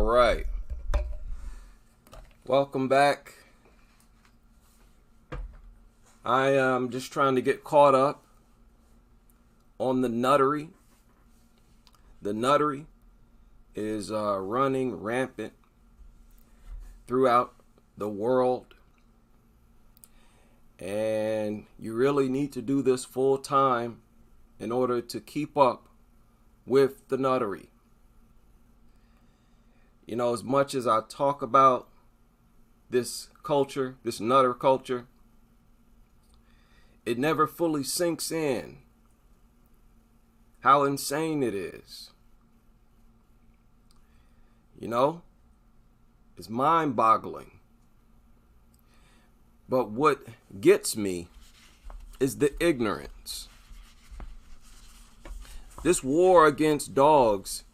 right. Welcome back. I am just trying to get caught up on the Nuttery. The Nuttery is running rampant throughout the world. And you really need to do this full time in order to keep up with the Nuttery. You know, as much as I talk about this culture, this nutter culture, it never fully sinks in how insane it is. You know, it's mind-boggling. But what gets me is the ignorance. This war against dogs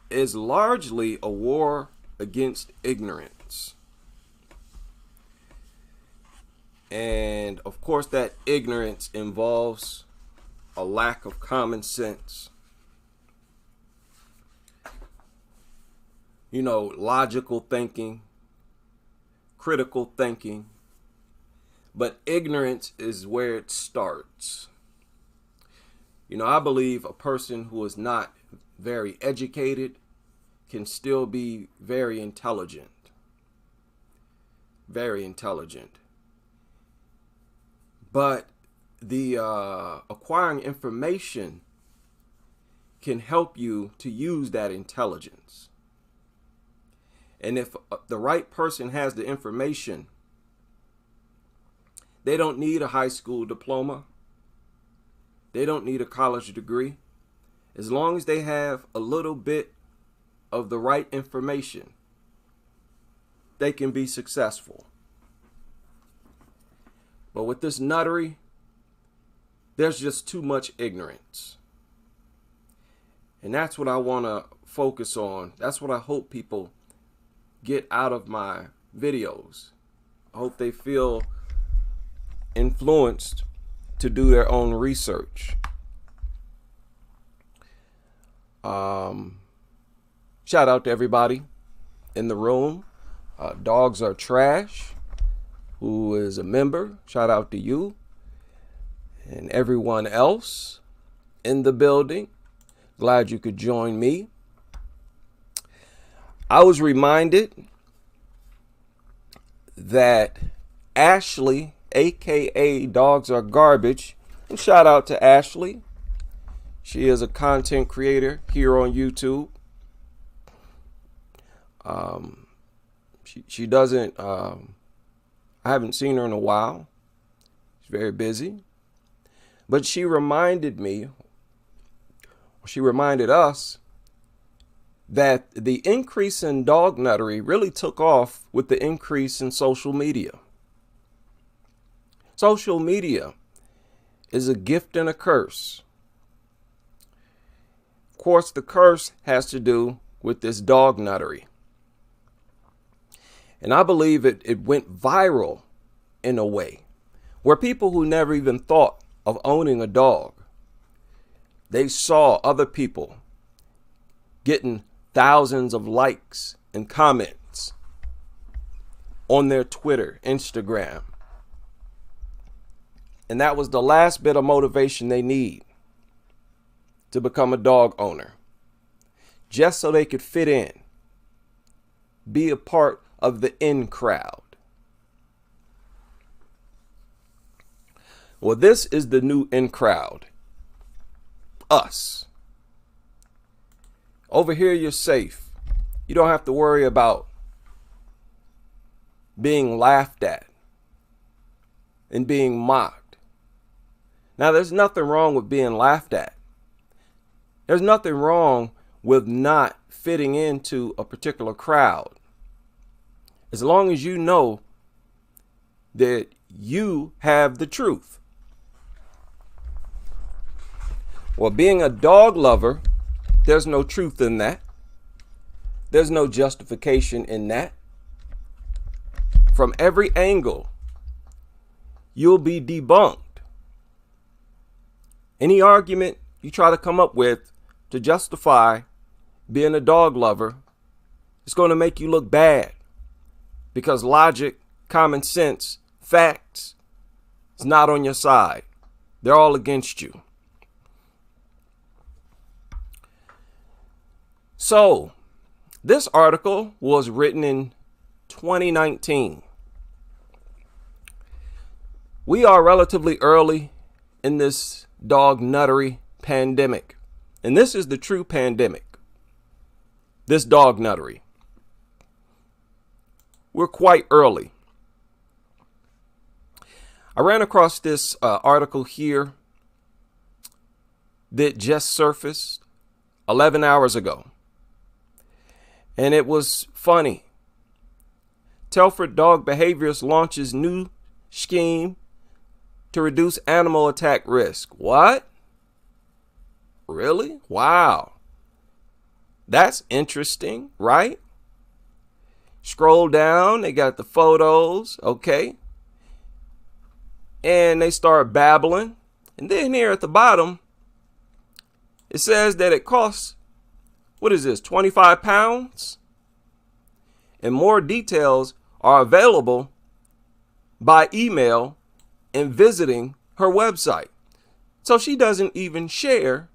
is largely a war against ignorance. And of course, that ignorance involves a lack of common sense. You know, logical thinking, critical thinking. But ignorance is where it starts. You know, I believe a person who is not very educated can still be very intelligent. Very intelligent. But the acquiring information can help you to use that intelligence. And if the right person has the information, they don't need a high school diploma. They don't need a college degree. As long as they have a little bit of the right information, they can be successful. But with this Nuttery, there's just too much ignorance. And that's what I want to focus on. That's what I hope people get out of my videos. I hope they feel influenced to do their own research. Shout out to everybody in the room. Dogs Are Trash, who is a member. Shout out to you and everyone else in the building. Glad you could join me. I was reminded that Ashley, aka Dogs Are Garbage, and shout out to Ashley. She is a content creator here on YouTube. She doesn't, I haven't seen her in a while. She's very busy. But she reminded us that the increase in dog nuttery really took off with the increase in social media. Social media is a gift and a curse. Of course, the curse has to do with this dog nuttery. And I believe it went viral in a way where people who never even thought of owning a dog, they saw other people getting thousands of likes and comments on their Twitter, Instagram. And that was the last bit of motivation they need to become a dog owner. Just so they could fit in, be a part of the in crowd. Well, this is the new in crowd. Us. Over here, you're safe. You don't have to worry about being laughed at and being mocked. Now, there's nothing wrong with being laughed at. There's nothing wrong with not fitting into a particular crowd. As long as you know that you have the truth. Well, being a dog lover, there's no truth in that. There's no justification in that. From every angle, you'll be debunked. Any argument you try to come up with to justify being a dog lover It's going to make you look bad because logic, common sense, facts is not on your side. They're all against you. So, this article was written in 2019. We are relatively early in this dog nuttery pandemic. And this is the true pandemic. This dog nuttery. We're quite early. I ran across this article here that just surfaced 11 hours ago. And it was funny. Telford Dog Behaviorist launches new scheme to reduce animal attack risk. What? Really? Wow. That's interesting, right? Scroll down, they got the photos, okay? And they start babbling. And then here at the bottom, it says that it costs, what is this, 25 pounds? And more details are available by email and visiting her website. So she doesn't even share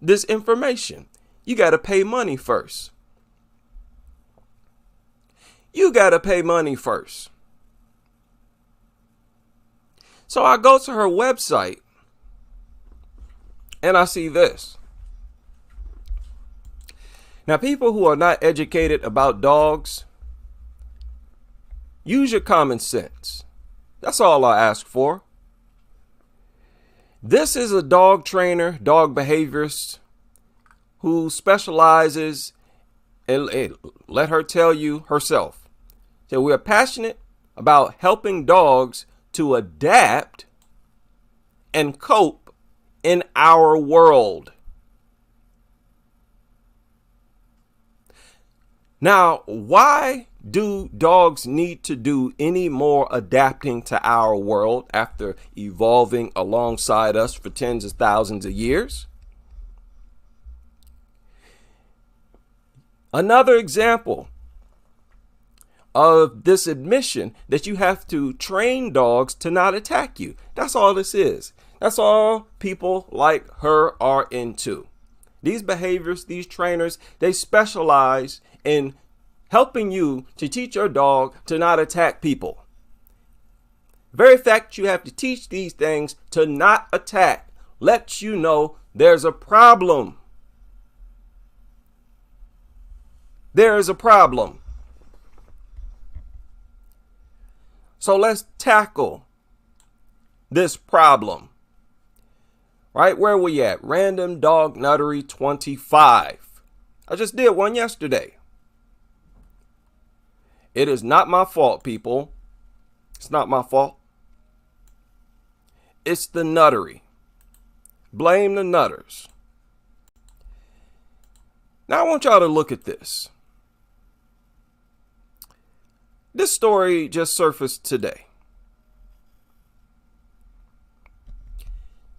this information. You got to pay money first. You got to pay money first. So I go to her website and I see this. Now, people who are not educated about dogs, use your common sense. That's all I ask for. This is a dog trainer, dog behaviorist who specializes, and let her tell you herself, that we are passionate about helping dogs to adapt and cope in our world. Now, why do dogs need to do any more adapting to our world after evolving alongside us for tens of thousands of years? Another example of this admission that you have to train dogs to not attack you. That's all this is. That's all people like her are into. These behaviors, these trainers, they specialize in helping you to teach your dog to not attack people. The very fact you have to teach these things to not attack lets you know there's a problem. There is a problem. So let's tackle this problem. Right where we at? Random Dog Nuttery 25. I just did one yesterday. It is not my fault, people. It's not my fault. It's the nuttery. Blame the nutters. Now I want y'all to look at this. This story just surfaced today.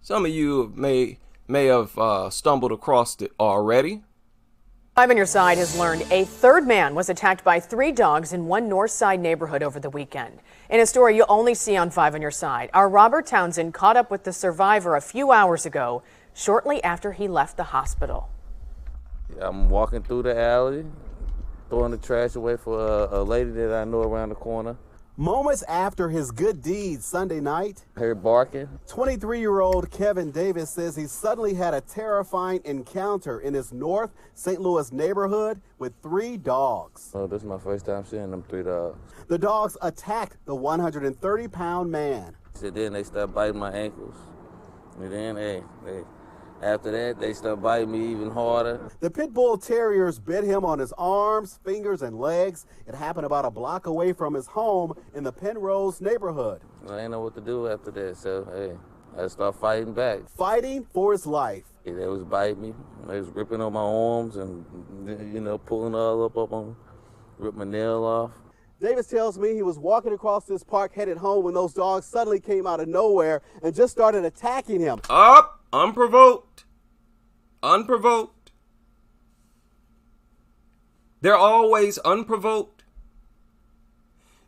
Some of you may have stumbled across it already. Five on Your Side has learned a third man was attacked by 3 dogs in one North Side neighborhood over the weekend. In a story you'll only see on 5 on Your Side, our Robert Townsend caught up with the survivor a few hours ago, shortly after he left the hospital. I'm walking through the alley, throwing the trash away for a lady that I know around the corner. Moments after his good deed Sunday night, Heard barking. 23-year-old Kevin Davis says he suddenly had a terrifying encounter in his North St. Louis neighborhood with 3 dogs. Oh, this is my first time seeing them 3 dogs. The dogs attacked the 130-pound man. So then they started biting my ankles. And then, after that, they started biting me even harder. The pit bull terriers bit him on his arms, fingers, and legs. It happened about a block away from his home in the Penrose neighborhood. I didn't know what to do after that, so, I started fighting back. Fighting for his life. They was biting me. They was ripping on my arms and, pulling all up on, rip my nail off. Davis tells me he was walking across this park headed home when those dogs suddenly came out of nowhere and just started attacking him. Up, unprovoked. Unprovoked. They're always unprovoked.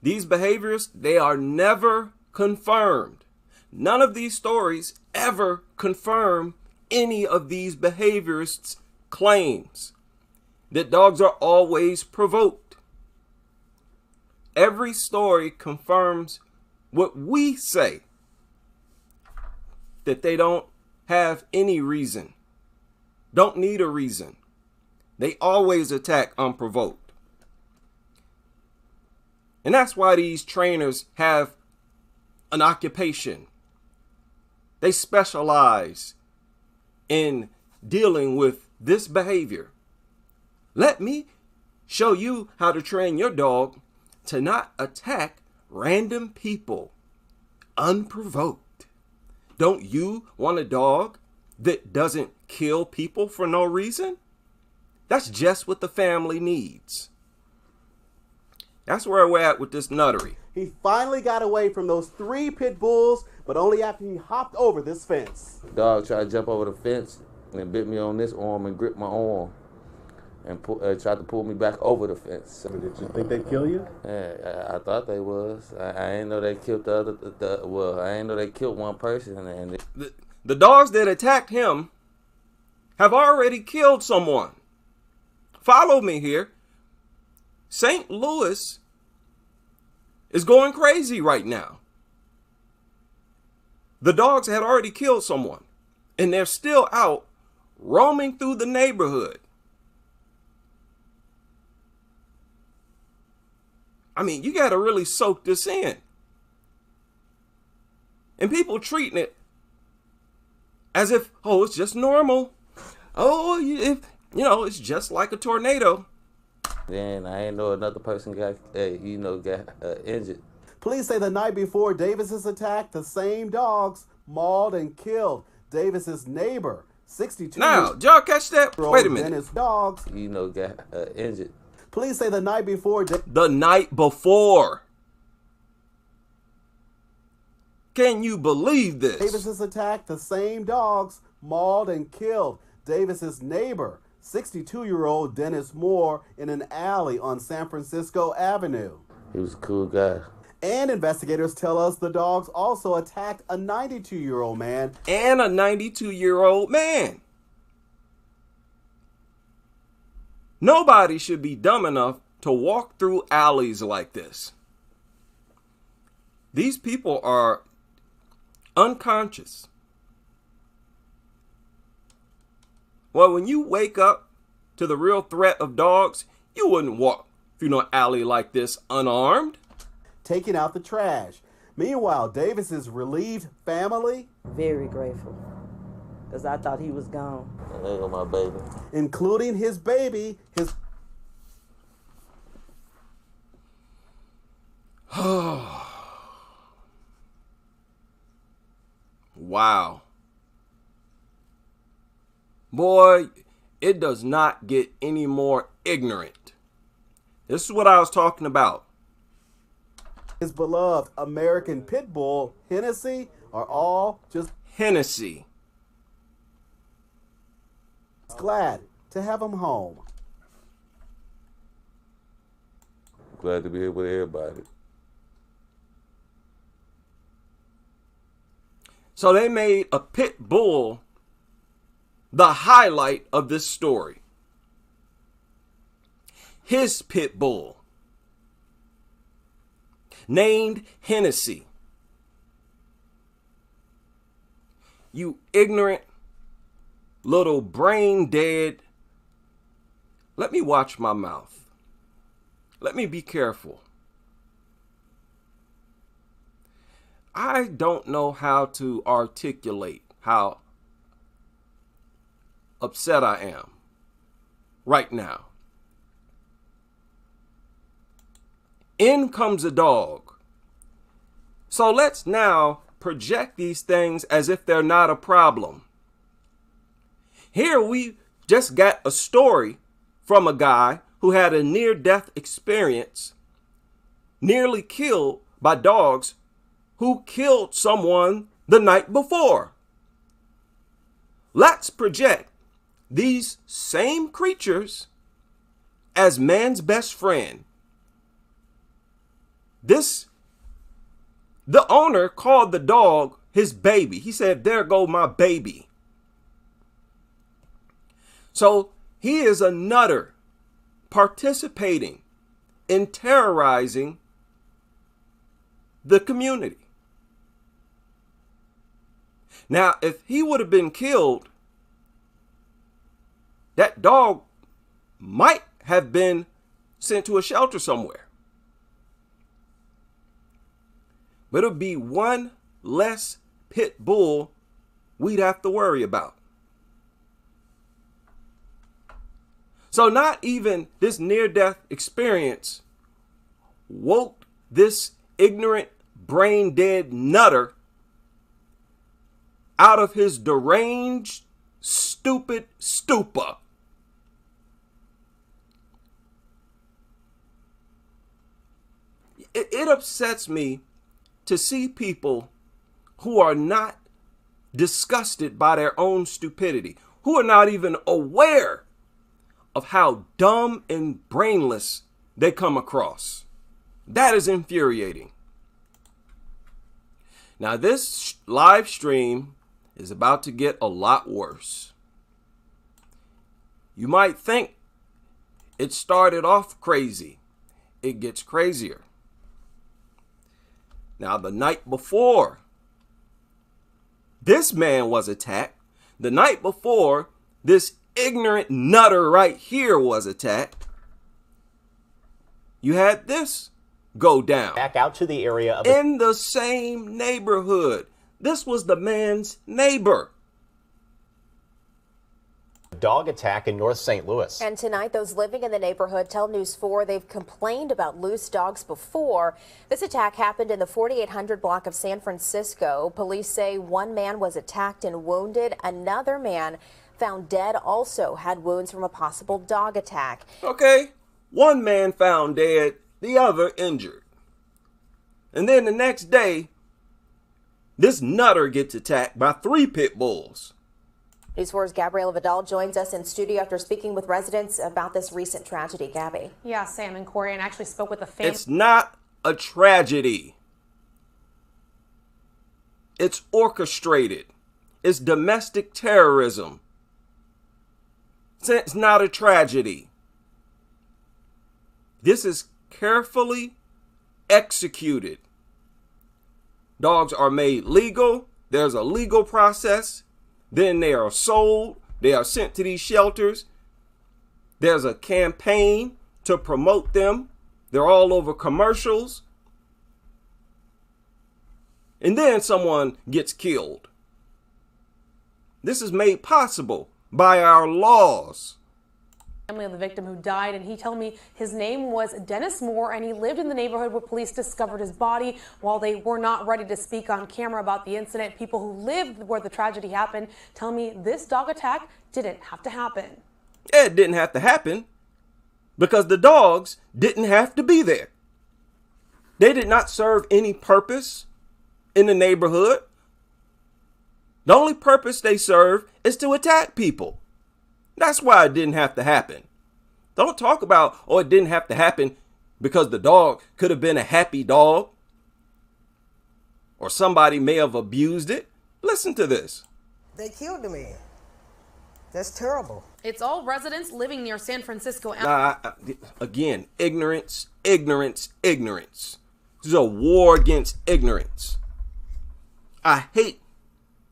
These behaviors, they are never confirmed. None of these stories ever confirm any of these behaviorists' claims that dogs are always provoked. Every story confirms what we say, that they don't have any reason, don't need a reason. They always attack unprovoked. And that's why these trainers have an occupation. They specialize in dealing with this behavior. Let me show you how to train your dog to not attack random people unprovoked. Don't you want a dog that doesn't kill people for no reason? That's just what the family needs. That's where we're at with this nuttery. He finally got away from those 3 pit bulls, but only after he hopped over this fence. Dog tried to jump over the fence and bit me on this arm and gripped my arm and tried to pull me back over the fence. Did you think they'd kill you? Yeah, I thought they was. I ain't know they killed I ain't know they killed one person. And the dogs that attacked him have already killed someone. Follow me here. St. Louis is going crazy right now. The dogs had already killed someone, and they're still out roaming through the neighborhood. I mean, you got to really soak this in. And people treating it as if, oh, it's just normal. Oh, it's just like a tornado. Then I ain't know another person got injured. Police say the night before Davis's attack, the same dogs mauled and killed Davis's neighbor, 62. Now, did y'all catch that? Wait a minute. Dennis dogs, got injured. Police say the night before. The night before. Can you believe this? Davis's attack, the same dogs mauled and killed Davis's neighbor, 62-year-old Dennis Moore, in an alley on San Francisco Avenue. He was a cool guy. And investigators tell us the dogs also attacked a 92-year-old man. And a 92-year-old man. Nobody should be dumb enough to walk through alleys like this. These people are unconscious. Well, when you wake up to the real threat of dogs, you wouldn't walk through an alley like this unarmed. Taking out the trash. Meanwhile, Davis's relieved family, very grateful, because I thought he was gone. There go my baby. Including his baby, his... Wow. Boy, it does not get any more ignorant. This is what I was talking about. His beloved American pit bull, Hennessy, are all just Hennessy. glad to have him home. Glad to be here with everybody. So they made a pit bull the highlight of this story. His pit bull, named Hennessy. You ignorant little brain dead. Let me watch my mouth. Let me be careful. I don't know how to articulate how upset I am right now. In comes a dog. So let's now project these things as if they're not a problem. Here we just got a story from a guy who had a near-death experience, nearly killed by dogs who killed someone the night before. Let's project these same creatures as man's best friend. The owner called the dog his baby. He said, "There go my baby." So he is a nutter participating in terrorizing the community. Now, if he would have been killed, that dog might have been sent to a shelter somewhere. But it would be one less pit bull we'd have to worry about. So not even this near-death experience woke this ignorant, brain-dead nutter out of his deranged, stupid stupor. It upsets me to see people who are not disgusted by their own stupidity, who are not even aware of how dumb and brainless they come across. That is infuriating. Now, this live stream is about to get a lot worse. You might think it started off crazy. It gets crazier. Now, the night before this man was attacked, the night before this ignorant nutter right here was attacked, you had this go down. Back out to the area of in the same neighborhood. This was the man's neighbor. dog attack in North St. Louis. And tonight, those living in the neighborhood tell News 4 they've complained about loose dogs before. This attack happened in the 4800 block of San Francisco. Police say one man was attacked and wounded. Another man found dead also had wounds from a possible dog attack. Okay, one man found dead, the other injured. And then the next day, this nutter gets attacked by 3 pit bulls. News 4's Gabriela Vidal joins us in studio after speaking with residents about this recent tragedy. Gabby. Yeah, Sam and Corey, and actually spoke with the family. It's not a tragedy. It's orchestrated. It's domestic terrorism. It's not a tragedy. This is carefully executed. Dogs are made legal. There's a legal process. Then they are sold. They are sent to these shelters. There's a campaign to promote them. They're all over commercials. And then someone gets killed. This is made possible by our laws. Family of the victim who died, and he told me his name was Dennis Moore, and he lived in the neighborhood where police discovered his body. While they were not ready to speak on camera about the incident, people who lived where the tragedy happened tell me this dog attack didn't have to happen. It didn't have to happen because the dogs didn't have to be there. They did not serve any purpose in the neighborhood. The only purpose they serve is to attack people. That's why it didn't have to happen. Don't talk about, oh, it didn't have to happen because the dog could have been a happy dog or somebody may have abused it. Listen to this. They killed the man. That's terrible. It's all residents living near San Francisco. Again, ignorance, ignorance, ignorance. This is a war against ignorance. I hate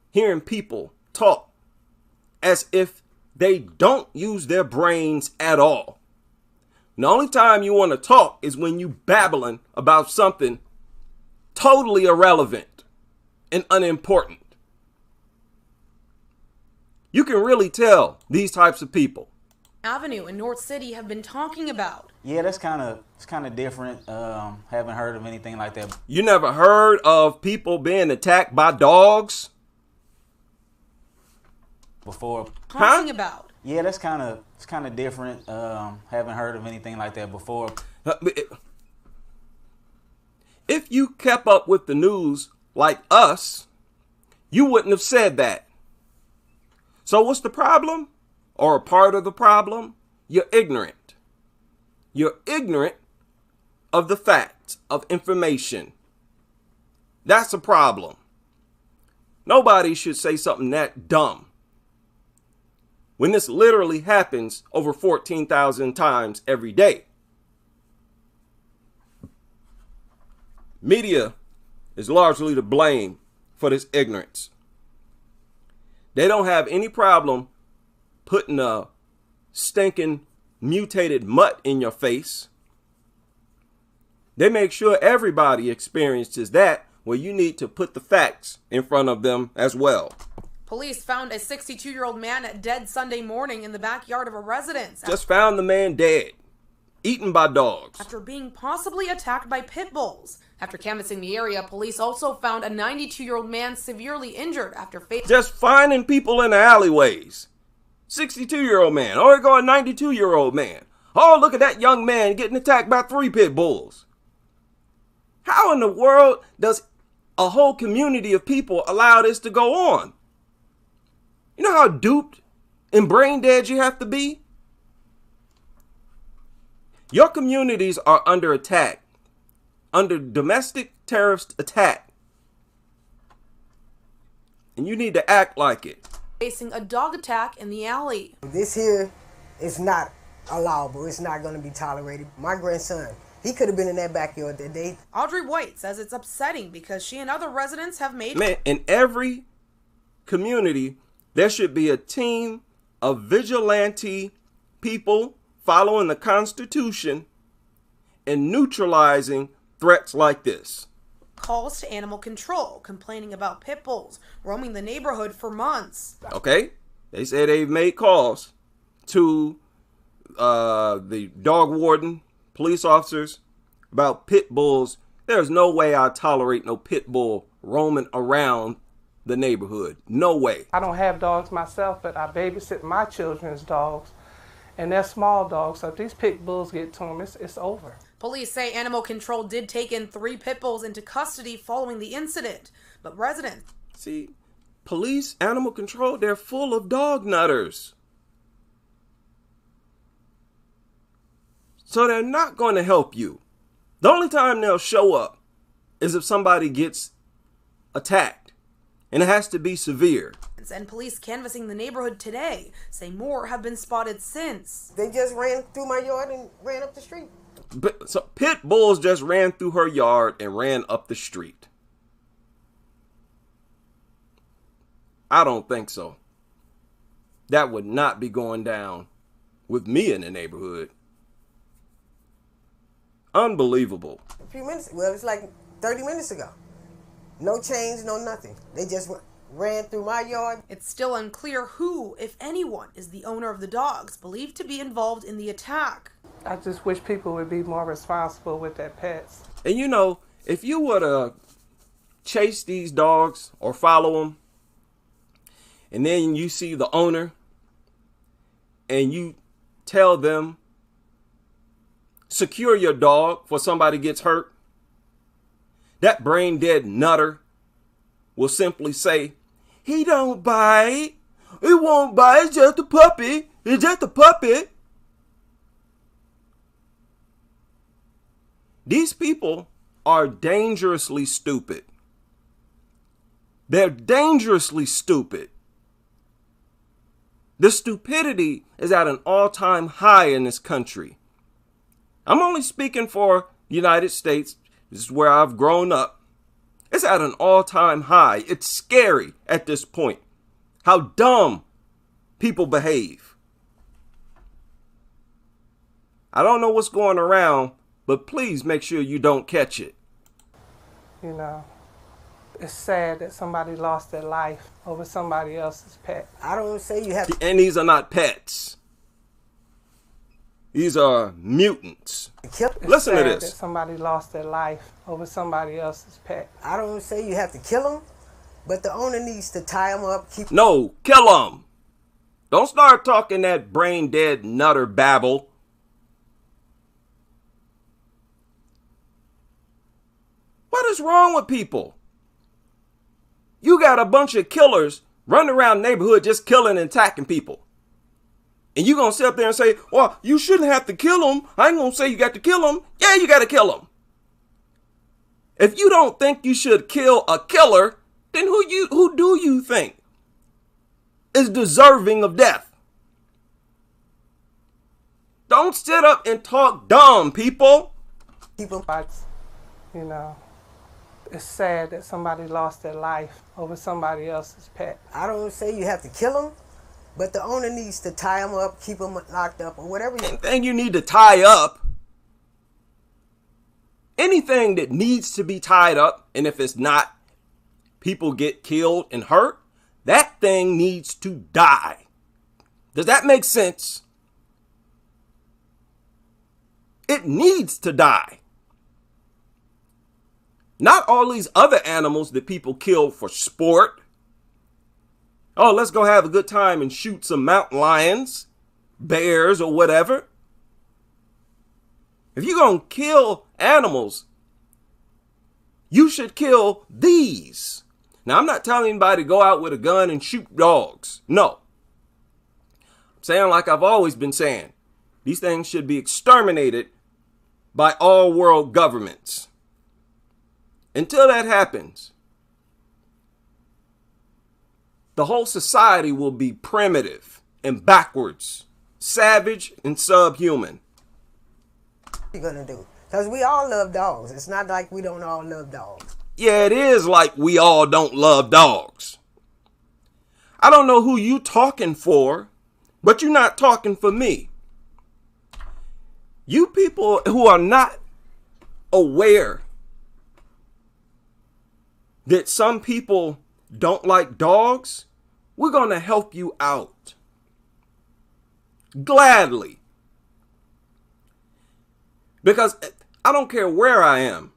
hearing people talk as if they don't use their brains at all. The only time you want to talk is when you babbling about something totally irrelevant and unimportant. You can really tell these types of people. Avenue in North City have been talking about. Yeah, it's kind of different. Haven't heard of anything like that. You never heard of people being attacked by dogs before? Talking about. Yeah, it's kind of different. Haven't heard of anything like that before. If you kept up with the news like us, you wouldn't have said that. So what's the problem? Or a part of the problem? You're ignorant. You're ignorant of the facts, of information. That's a problem. Nobody should say something that dumb when this literally happens over 14,000 times every day. Media is largely to blame for this ignorance. They don't have any problem putting a stinking mutated mutt in your face. They make sure everybody experiences that, where you need to put the facts in front of them as well. Police found a 62-year-old man dead Sunday morning in the backyard of a residence. Just found the man dead, eaten by dogs, after being possibly attacked by pit bulls. After canvassing the area, police also found a 92-year-old man severely injured after facing... Just finding people in the alleyways. 62-year-old man. Oh, here go a 92-year-old man. Oh, look at that young man getting attacked by 3 pit bulls. How in the world does a whole community of people allow this to go on? You know how duped and brain dead you have to be? Your communities are under attack, under domestic terrorist attack. And you need to act like it. Facing a dog attack in the alley. This here is not allowable. It's not going to be tolerated. My grandson, he could have been in that backyard that day. Audrey White says it's upsetting because she and other residents have made... Man, in every community, there should be a team of vigilante people following the Constitution and neutralizing threats like this. Calls to animal control, complaining about pit bulls roaming the neighborhood for months. Okay, they say they've made calls to the dog warden, police officers about pit bulls. There's no way I tolerate no pit bull roaming around the neighborhood. No way. I don't have dogs myself, but I babysit my children's dogs, and they're small dogs, so if these pit bulls get to them, it's over. Police say animal control did take in 3 pit bulls into custody following the incident, but residents... See, police, animal control, they're full of dog nutters. So they're not going to help you. The only time they'll show up is if somebody gets attacked, and it has to be severe. And police canvassing the neighborhood today say more have been spotted since. They just ran through my yard and ran up the street. But, so pit bulls just ran through her yard and ran up the street. I don't think so. That would not be going down with me in the neighborhood. Unbelievable. A few minutes, well, it's like 30 minutes ago. No change, no nothing. They just ran through my yard. It's still unclear who, if anyone, is the owner of the dogs believed to be involved in the attack. I just wish people would be more responsible with their pets. And you know, if you were to chase these dogs or follow them, and then you see the owner and you tell them, secure your dog before somebody gets hurt, that brain dead nutter will simply say, he don't bite. It won't bite. It's just a puppy. It's just a puppy. These people are dangerously stupid. They're dangerously stupid. The stupidity is at an all-time high in this country. I'm only speaking for the United States. This is where I've grown up. It's at an all-time high. It's scary at this point how dumb people behave. I don't know what's going around, but please make sure you don't catch it. You know, it's sad that somebody lost their life over somebody else's pet. I don't say you have to... And these are not pets. These are mutants. Listen to this. That somebody lost their life over somebody else's pet. I don't say you have to kill them, but the owner needs to tie them up. No, kill them. Don't start talking that brain dead nutter babble. What is wrong with people? You got a bunch of killers running around the neighborhood just killing and attacking people. And you going to sit up there and say, well, you shouldn't have to kill them. I ain't going to say you got to kill them. Yeah, you got to kill them. If you don't think you should kill a killer, then who do you think is deserving of death? Don't sit up and talk dumb, people. But, you know, it's sad that somebody lost their life over somebody else's pet. I don't say you have to kill them, but the owner needs to tie them up, keep them locked up, or whatever. Anything you need to tie up, anything that needs to be tied up, and if it's not, people get killed and hurt, that thing needs to die. Does that make sense? It needs to die. Not all these other animals that people kill for sport. Oh, let's go have a good time and shoot some mountain lions, bears, or whatever. If you're going to kill animals, you should kill these. Now, I'm not telling anybody to go out with a gun and shoot dogs. No. I'm saying like I've always been saying, these things should be exterminated by all world governments. Until that happens, the whole society will be primitive and backwards, savage and subhuman. What are you going to do? Because we all love dogs. It's not like we don't all love dogs. Yeah, it is like we all don't love dogs. I don't know who you talking for, but you're not talking for me. You people who are not aware that some people don't like dogs, we're going to help you out. Gladly. Because I don't care where I am.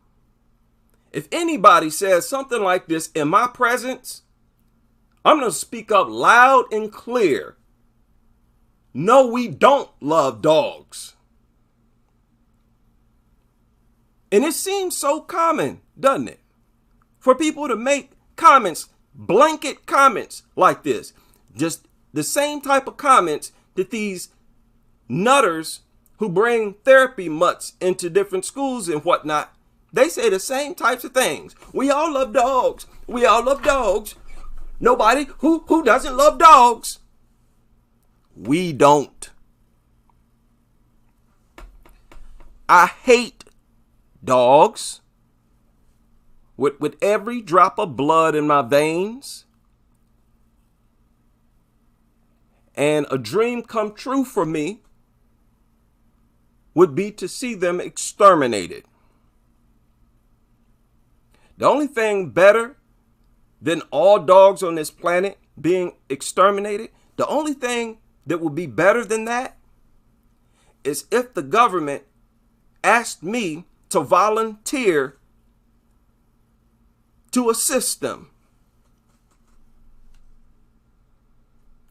If anybody says something like this in my presence, I'm going to speak up loud and clear. No, we don't love dogs. And it seems so common, doesn't it? For people to make comments, blanket comments like this. Just the same type of comments that these nutters who bring therapy mutts into different schools and whatnot, they say the same types of things. We all love dogs. We all love dogs. Nobody who doesn't love dogs. We don't. I hate dogs with every drop of blood in my veins. And a dream come true for me would be to see them exterminated. The only thing better than all dogs on this planet being exterminated, the only thing that would be better than that is if the government asked me to volunteer to assist them.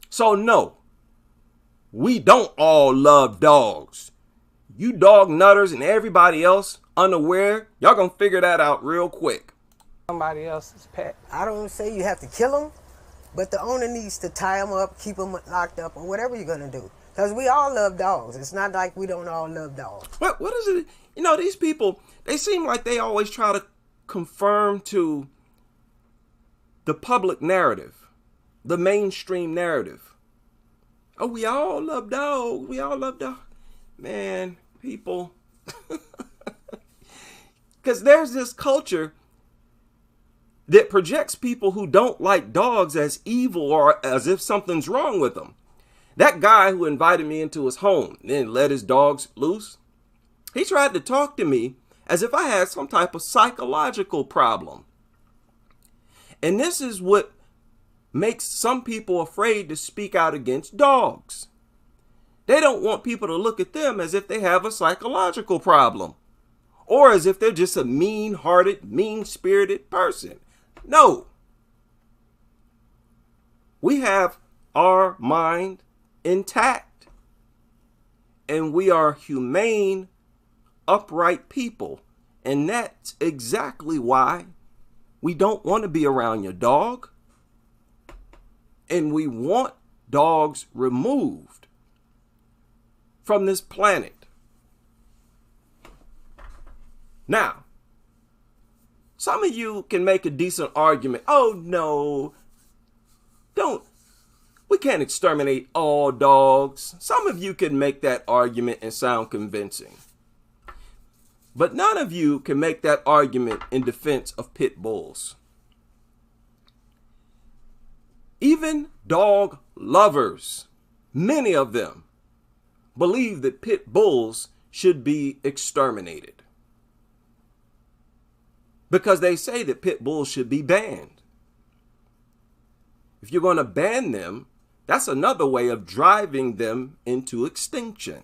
So no, we don't all love dogs. You dog nutters and everybody else unaware, y'all gonna figure that out real quick. Somebody else's pet. I don't say you have to kill them, but the owner needs to tie them up, keep them locked up, or whatever you're going to do. Because we all love dogs. It's not like we don't all love dogs. What is it? You know, these people, they seem like they always try to conform to the public narrative, the mainstream narrative. Oh, we all love dogs. We all love dogs. Man, people. Because there's this culture that projects people who don't like dogs as evil or as if something's wrong with them. That guy who invited me into his home and then let his dogs loose, he tried to talk to me as if I had some type of psychological problem. And this is what makes some people afraid to speak out against dogs. They don't want people to look at them as if they have a psychological problem or as if they're just a mean-hearted, mean-spirited person. No. We have our mind intact, and we are humane, upright people, and that's exactly why we don't want to be around your dog, and we want dogs removed. from this planet. Now, some of you can make a decent argument. Oh no, we can't exterminate all dogs. Some of you can make that argument and sound convincing. But none of you can make that argument in defense of pit bulls. Even dog lovers, many of them, believe that pit bulls should be exterminated, because they say that pit bulls should be banned. If you're going to ban them, that's another way of driving them into extinction.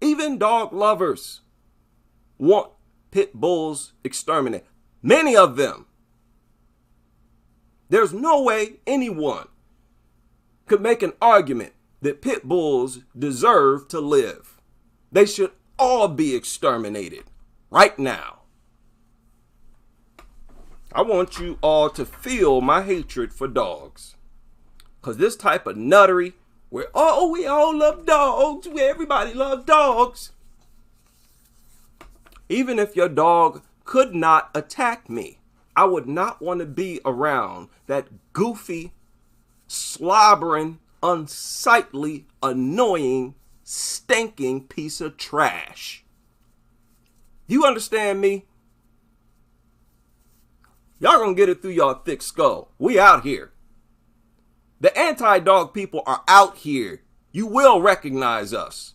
Even dog lovers want pit bulls exterminated. Many of them. There's no way anyone could make an argument that pit bulls deserve to live. They should all be exterminated right now. I want you all to feel my hatred for dogs. Because this type of nuttery, where, oh, we all love dogs, where everybody loves dogs. Even if your dog could not attack me, I would not want to be around that goofy, slobbering, unsightly, annoying, stinking piece of trash. You understand me? Y'all gonna get it through y'all thick skull. We out here. The anti-dog people are out here. You will recognize us.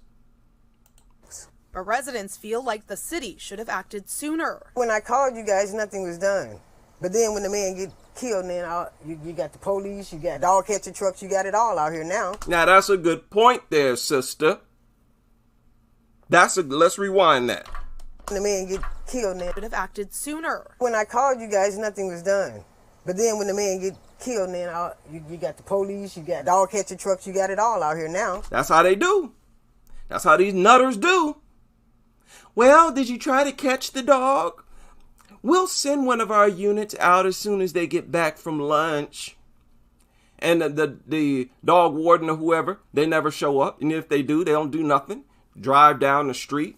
But residents feel like the city should have acted sooner. When I called you guys, nothing was done. But then when the man get killed, then you got the police, you got dog catcher trucks, you got it all out here now. Now that's a good point there, sister. Let's rewind that. When the man get killed, then should have acted sooner. When I called you guys, nothing was done. But then when the man get killed, then you got the police, you got dog catcher trucks, you got it all out here now. That's how they do. That's how these nutters do. Well, did you try to catch the dog? We'll send one of our units out as soon as they get back from lunch. And the dog warden or whoever, they never show up. And if they do, they don't do nothing. Drive down the street,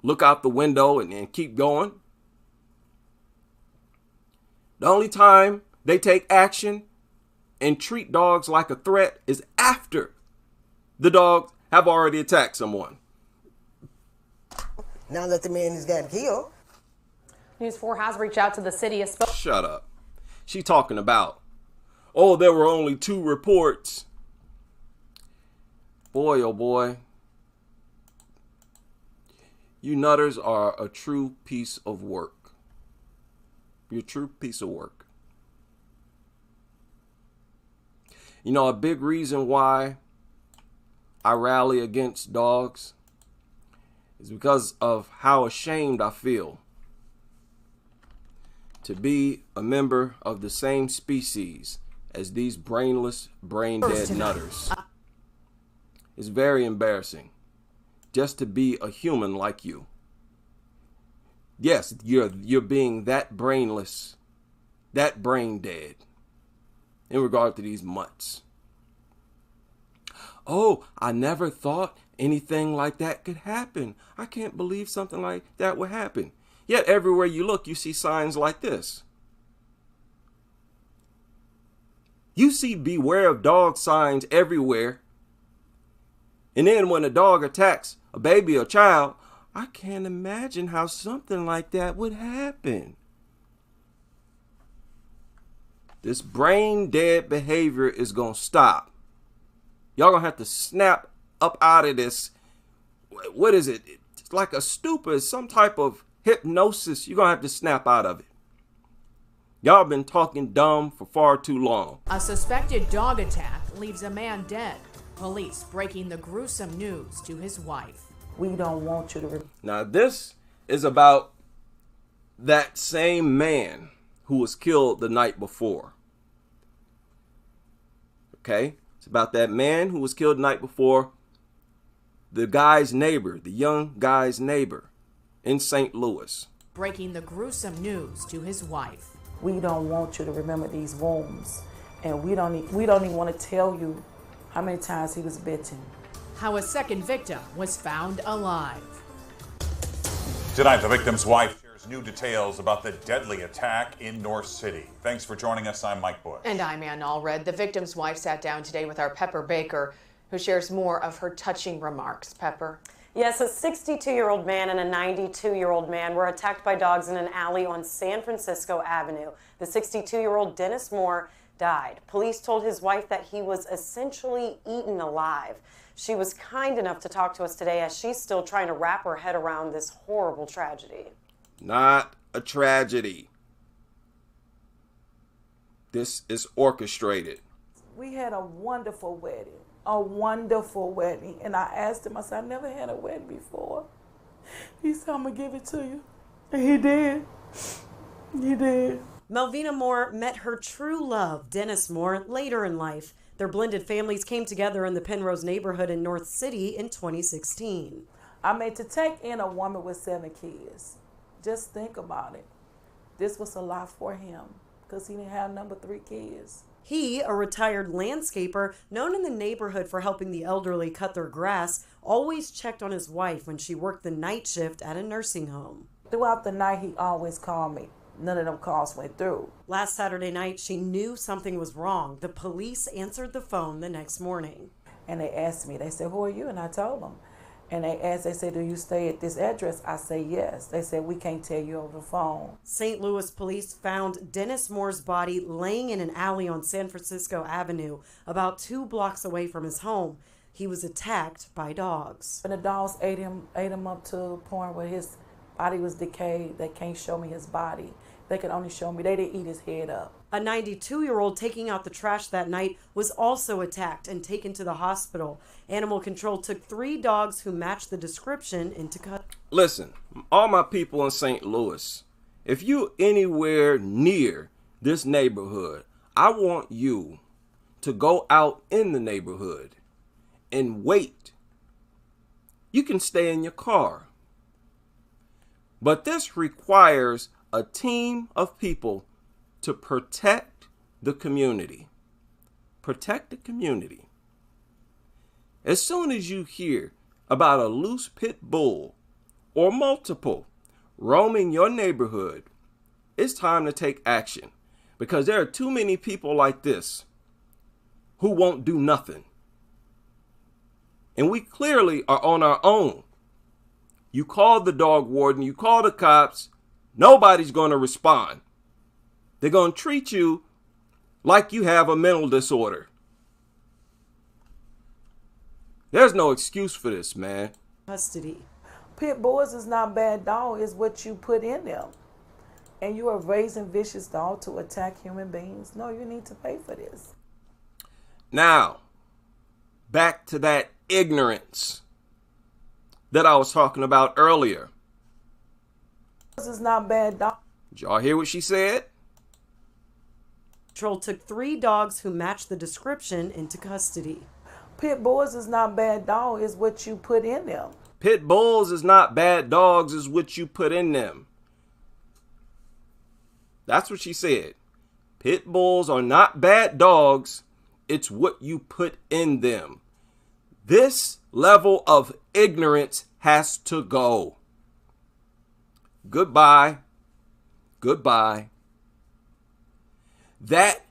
look out the window, and keep going. The only time they take action and treat dogs like a threat is after the dogs have already attacked someone. Now that the man has gotten killed. News 4 has reached out to the city. Shut up. She talking about, oh, there were only 2 reports. Boy, oh boy. You nutters are a true piece of work. You're a true piece of work. You know, a big reason why I rally against dogs is because of how ashamed I feel to be a member of the same species as these brainless, brain-dead nutters. It's very embarrassing just to be a human like you. Yes, you're being that brainless, that brain-dead in regard to these mutts. Oh, I never thought anything like that could happen. I can't believe something like that would happen. Yet everywhere you look, you see signs like this. You see beware of dog signs everywhere. And then when a dog attacks a baby or child, I can't imagine how something like that would happen. This brain dead behavior is going to stop. Y'all going to have to snap up out of this. What is it? It's like a stupor, some type of hypnosis. You're going to have to snap out of it. Y'all been talking dumb for far too long. A suspected dog attack leaves a man dead. Police breaking the gruesome news to his wife. We don't want you to... Now this is about that same man who was killed the night before. Okay? It's about that man who was killed the night before. The guy's neighbor, the young guy's neighbor in St. Louis. Breaking the gruesome news to his wife. We don't want you to remember these wounds. And we don't even want to tell you how many times he was bitten. How a second victim was found alive. Tonight, the victim's wife shares new details about the deadly attack in North City. Thanks for joining us. I'm Mike Bush. And I'm Ann Allred. The victim's wife sat down today with our Pepper Baker, who shares more of her touching remarks. Pepper. Yes, a 62-year-old man and a 92-year-old man were attacked by dogs in an alley on San Francisco Avenue. The 62-year-old Dennis Moore died. Police told his wife that he was essentially eaten alive. She was kind enough to talk to us today as she's still trying to wrap her head around this horrible tragedy. Not a tragedy. This is orchestrated. We had a wonderful wedding. A wonderful wedding. And I asked him, I said, I never had a wedding before. He said, I'm going to give it to you. And he did. He did. Melvina Moore met her true love, Dennis Moore, later in life. Their blended families came together in the Penrose neighborhood in North City in 2016. I mean, to take in a woman with 7 kids, just think about it. This was a lot for him because he didn't have number 3 kids. He, a retired landscaper known in the neighborhood for helping the elderly cut their grass, always checked on his wife when she worked the night shift at a nursing home. Throughout the night, he always called me. None of them calls went through. Last Saturday night, she knew something was wrong. The police answered the phone the next morning. And they asked me, they said, who are you? And I told them. And they said, do you stay at this address? I say, yes. They said, we can't tell you over the phone. St. Louis police found Dennis Moore's body laying in an alley on San Francisco Avenue, about 2 blocks away from his home. He was attacked by dogs. And the dogs ate him up to a point where his body was decayed. They can't show me his body. They could only show me, they didn't eat his head up. A 92-year-old taking out the trash that night was also attacked and taken to the hospital. Animal control took 3 dogs who matched the description into custody. Listen, all my people in St. Louis, if you're anywhere near this neighborhood, I want you to go out in the neighborhood and wait. You can stay in your car. But this requires a team of people to protect the community. Protect the community. As soon as you hear about a loose pit bull or multiple roaming your neighborhood, it's time to take action because there are too many people like this who won't do nothing. And we clearly are on our own. You call the dog warden, you call the cops, nobody's going to respond. They're going to treat you like you have a mental disorder. There's no excuse for this, man. Custody. Pit bulls is not bad dog, it's what you put in them. And you are raising vicious dog to attack human beings. No, you need to pay for this. Now, back to that ignorance that I was talking about earlier. This is not bad dog. Did y'all hear what she said? Patrol took 3 dogs who matched the description into custody. Pit bulls is not bad dog, it's what you put in them. Pit bulls is not bad dogs, is what you put in them. That's what she said. Pit bulls are not bad dogs, it's what you put in them. This level of ignorance has to go. Goodbye. Goodbye. That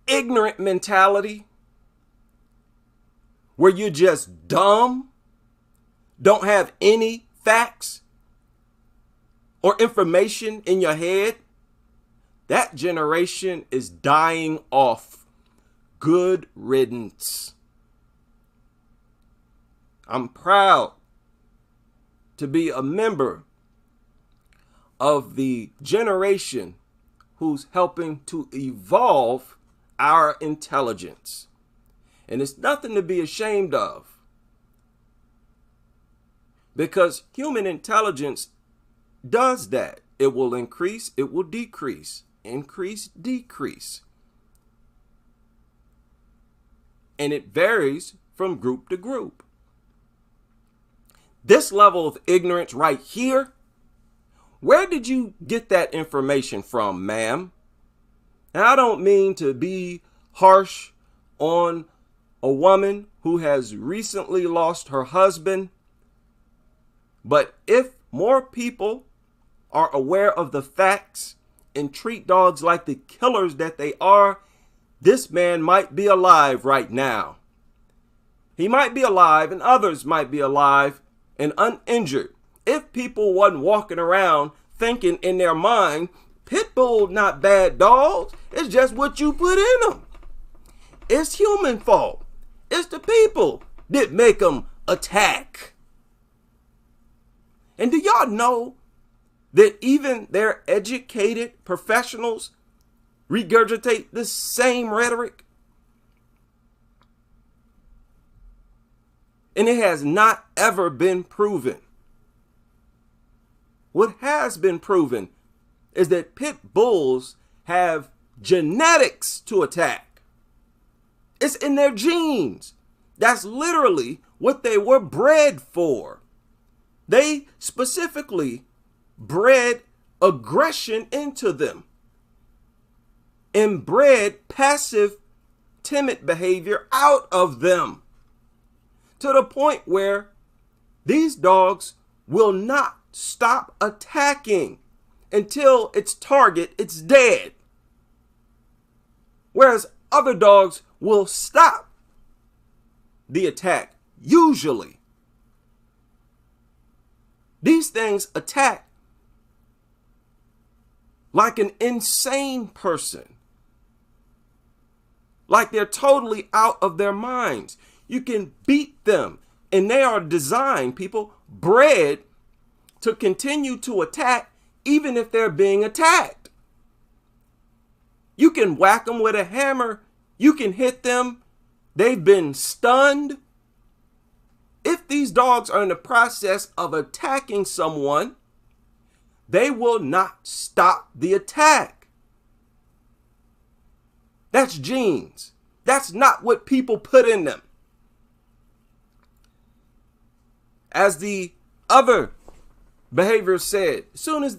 ignorant mentality where you're just dumb, don't have any facts or information in your head, that generation is dying off. Good riddance. I'm proud to be a member of the generation who's helping to evolve our intelligence. And it's nothing to be ashamed of, because human intelligence does that. It will increase, it will decrease, increase, decrease. And it varies from group to group. This level of ignorance right here, where did you get that information from, ma'am? And I don't mean to be harsh on a woman who has recently lost her husband. But if more people are aware of the facts and treat dogs like the killers that they are, this man might be alive right now. He might be alive and others might be alive and uninjured if people wasn't walking around thinking in their mind, pit bull not bad dogs, it's just what you put in them. It's human fault. It's the people that make them attack. And do y'all know that even their educated professionals regurgitate the same rhetoric? And it has not ever been proven. What has been proven is that pit bulls have genetics to attack. It's in their genes. That's literally what they were bred for. They specifically bred aggression into them and bred passive, timid behavior out of them to the point where these dogs will not stop attacking until its target is dead. Whereas other dogs will stop the attack, usually. These things attack like an insane person, like they're totally out of their minds. You can beat them, and they are designed, people, bred to continue to attack even if they're being attacked. You can whack them with a hammer. You can hit them. They've been stunned. If these dogs are in the process of attacking someone, they will not stop the attack. That's genes. That's not what people put in them. As the other behavior said, as soon as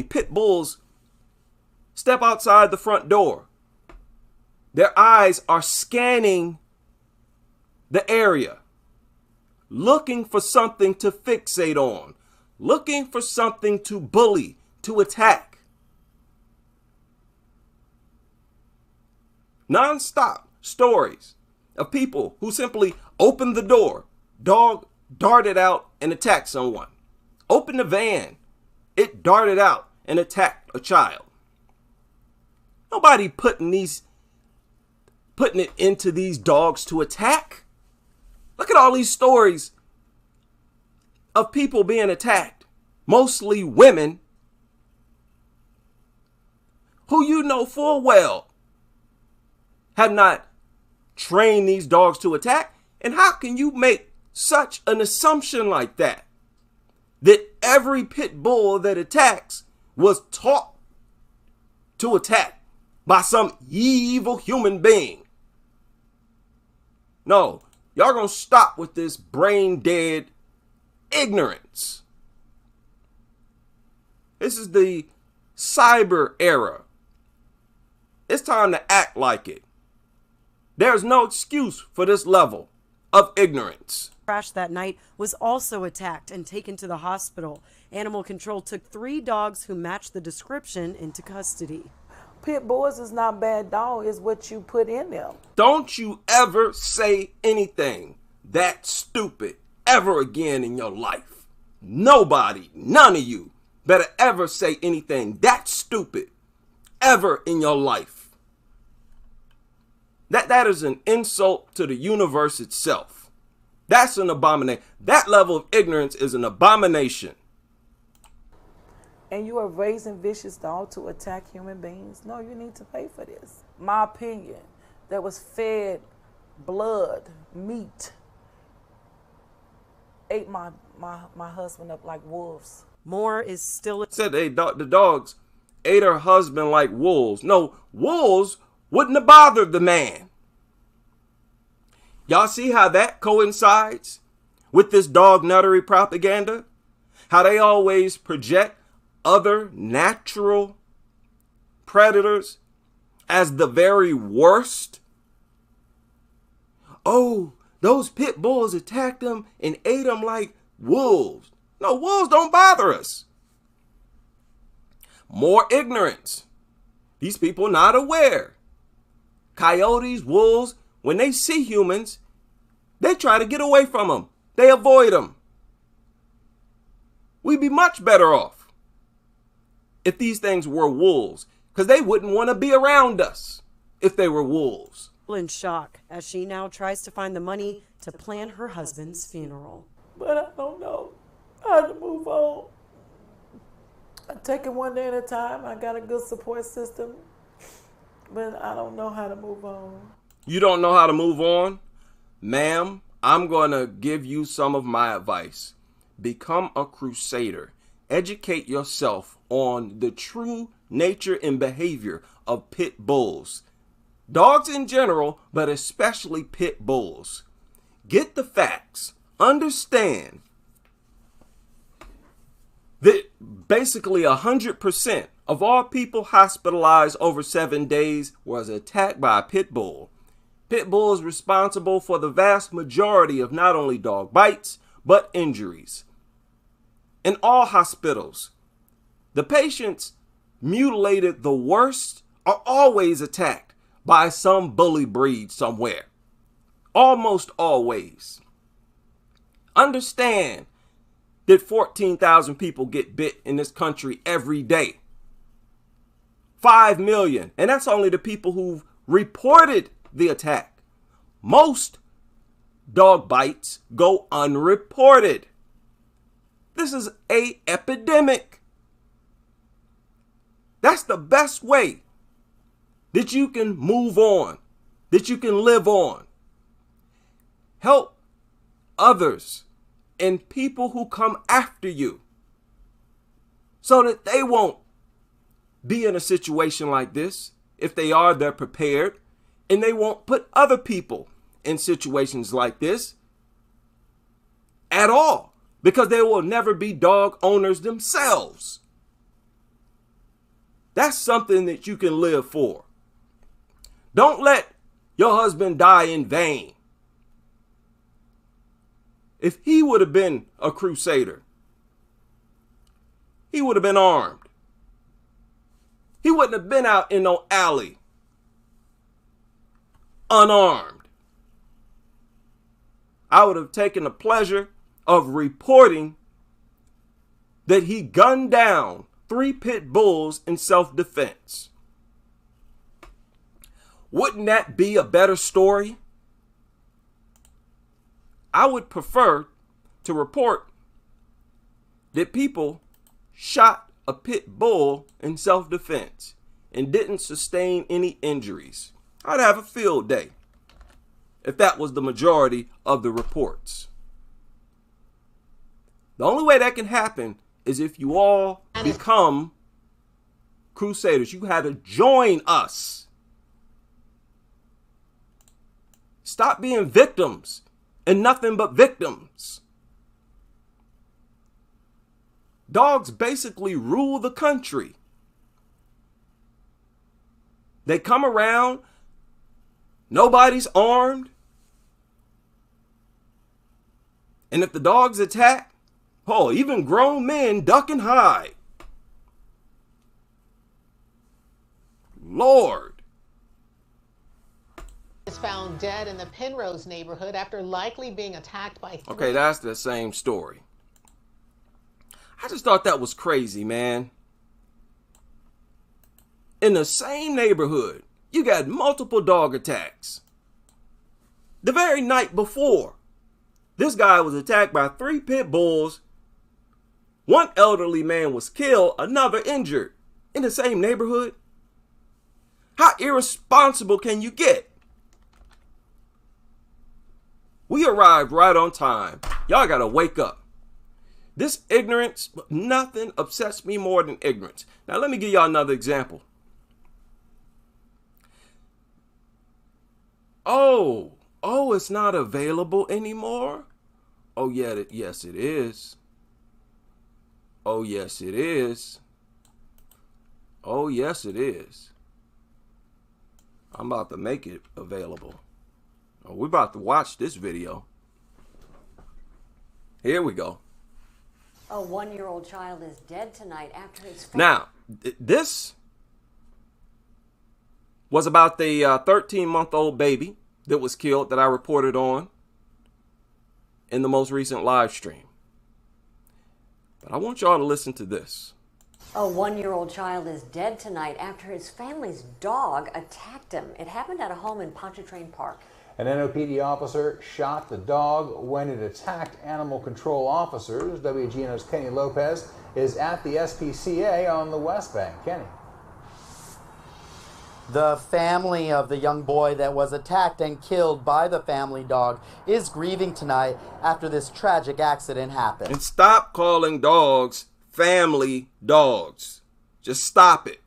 pit bulls step outside the front door, their eyes are scanning the area, looking for something to fixate on, looking for something to bully, to attack. Non-stop stories of people who simply opened the door, dog darted out and attacked someone. Open the van, it darted out and attacked a child. Nobody putting it into these dogs to attack. Look at all these stories of people being attacked, mostly women, who you know full well have not trained these dogs to attack. And how can you make such an assumption like that? That every pit bull that attacks was taught to attack by some evil human being. No, y'all gonna stop with this brain dead ignorance. This is the cyber era. It's time to act like it. There's no excuse for this level of ignorance. Crash that night was also attacked and taken to the hospital. Animal control took 3 dogs who matched the description into custody. Pit bulls is not bad dog, it's what you put in them. Don't you ever say anything that stupid ever again in your life. Nobody, none of you better ever say anything that stupid ever in your life. That is an insult to the universe itself. That's an abomination. That level of ignorance is an abomination. And you are raising vicious dogs to attack human beings? No, you need to pay for this. My opinion, that was fed blood, meat, ate my husband up like wolves. More is still said the dogs ate her husband like wolves. No, wolves wouldn't have bothered the man. Y'all see how that coincides with this dog nuttery propaganda? How they always project other natural predators as the very worst oh, those pit bulls attacked them and ate them like wolves. No, wolves don't bother us. More ignorance. These people not aware. Coyotes, wolves, when they see humans, they try to get away from them. They avoid them. We'd be much better off if these things were wolves, because they wouldn't want to be around us if they were wolves. In shock as she now tries to find the money to plan her husband's funeral. But I don't know how to move on. I take it one day at a time. I got a good support system, but I don't know how to move on. You don't know how to move on? Ma'am, I'm going to give you some of my advice. Become a crusader. Educate yourself on the true nature and behavior of pit bulls. Dogs in general, but especially pit bulls. Get the facts. Understand that basically 100% of all people hospitalized over 7 days was attacked by a pit bull. Pit bull is responsible for the vast majority of not only dog bites, but injuries. In all hospitals, the patients mutilated the worst are always attacked by some bully breed somewhere. Almost always. Understand that 14,000 people get bit in this country every day. 5 million. And that's only the people who've reported the attack. Most dog bites go unreported. This is an epidemic. That's the best way that you can move on, that you can live on. Help others and people who come after you so that they won't be in a situation like this. If they are, they're prepared, and they won't put other people in situations like this at all, because they will never be dog owners themselves. That's something that you can live for. Don't let your husband die in vain. If he would have been a crusader, he would have been armed. He wouldn't have been out in no alley unarmed. I would have taken the pleasure of reporting that he gunned down 3 pit bulls in self-defense. Wouldn't that be a better story? I would prefer to report that people shot a pit bull in self-defense and didn't sustain any injuries. I'd have a field day if that was the majority of the reports. The only way that can happen is if you all become crusaders. You had to join us. Stop being victims and nothing but victims. Dogs basically rule the country. They come around, nobody's armed, and if the dogs attack, oh, even grown men duck and hide. Lord. Is found dead in the Penrose neighborhood after likely being attacked by 3. Okay, that's the same story. I just thought that was crazy, man. In the same neighborhood, you got multiple dog attacks. The very night before, this guy was attacked by 3 pit bulls. 1 elderly man was killed, another injured in the same neighborhood. How irresponsible can you get? We arrived right on time. Y'all gotta wake up. This ignorance, nothing upsets me more than ignorance. Now let me give y'all another example. Oh, it's not available anymore? Oh yeah, yes it is. Oh yes it is. Oh yes it is. I'm about to make it available. Oh, we're about to watch this video. Here we go. A 1-year-old child is dead tonight after his... Now, this was about the 13-month-old baby that was killed that I reported on in the most recent live stream. But I want y'all to listen to this. A 1-year-old child is dead tonight after his family's dog attacked him. It happened at a home in Pontchartrain Park. An NOPD officer shot the dog when it attacked animal control officers. WGNO's Kenny Lopez is at the SPCA on the West Bank. Kenny. The family of the young boy that was attacked and killed by the family dog is grieving tonight after this tragic accident happened. And stop calling dogs family dogs. Just stop it.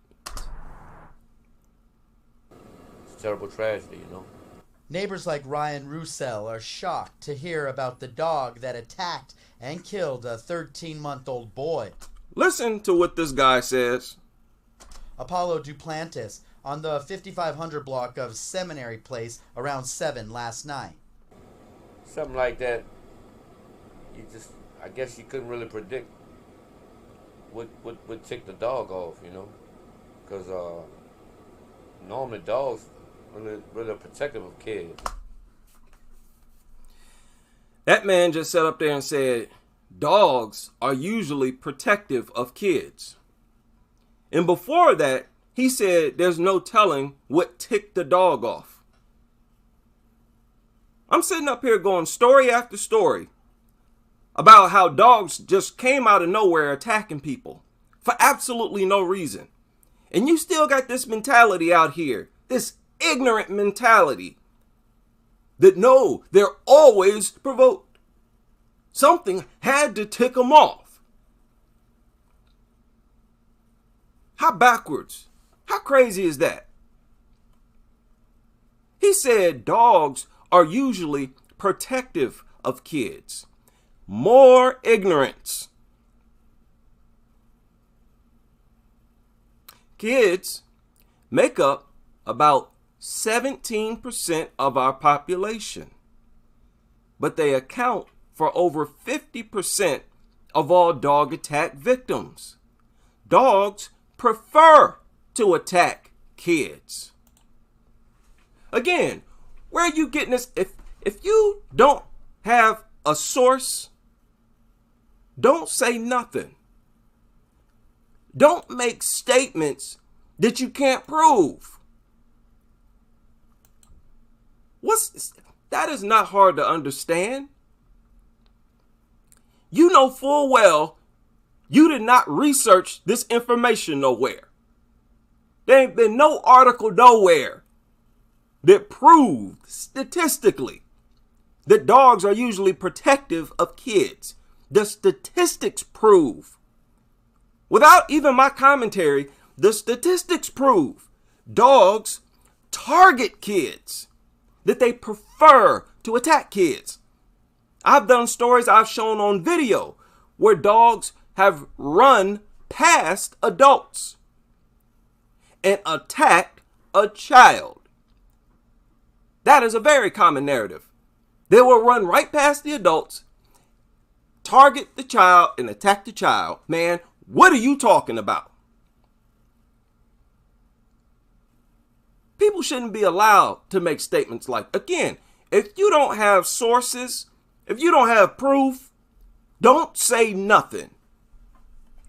It's a terrible tragedy, you know. Neighbors like Ryan Roussel are shocked to hear about the dog that attacked and killed a 13-month-old boy. Listen to what this guy says. Apollo Duplantis on the 5500 block of Seminary Place around 7 last night. Something like that, I guess you couldn't really predict what would tick the dog off, you know, because normally dogs really protective of kids. That man just sat up there and said, dogs are usually protective of kids. And before that, he said there's no telling what ticked the dog off. I'm sitting up here going story after story about how dogs just came out of nowhere attacking people for absolutely no reason. And you still got this mentality out here, this ignorant mentality that no, they're always provoked. Something had to tick them off. How backwards? How crazy is that? He said dogs are usually protective of kids. More ignorance. Kids make up about 17% of our population, but they account for over 50% of all dog attack victims. Dogs prefer to attack kids. Again, where are you getting this? If you don't have a source, don't say nothing. Don't make statements that you can't prove. That is not hard to understand. You know full well you did not research this information nowhere. There ain't been no article nowhere that proved statistically that dogs are usually protective of kids. The statistics prove, without even my commentary, the statistics prove dogs target kids, that they prefer to attack kids. I've done stories I've shown on video where dogs have run past adults and attacked a child. That is a very common narrative. They will run right past the adults, target the child, and attack the child. Man, what are you talking about? People shouldn't be allowed to make statements like, again, if you don't have sources, if you don't have proof, don't say nothing.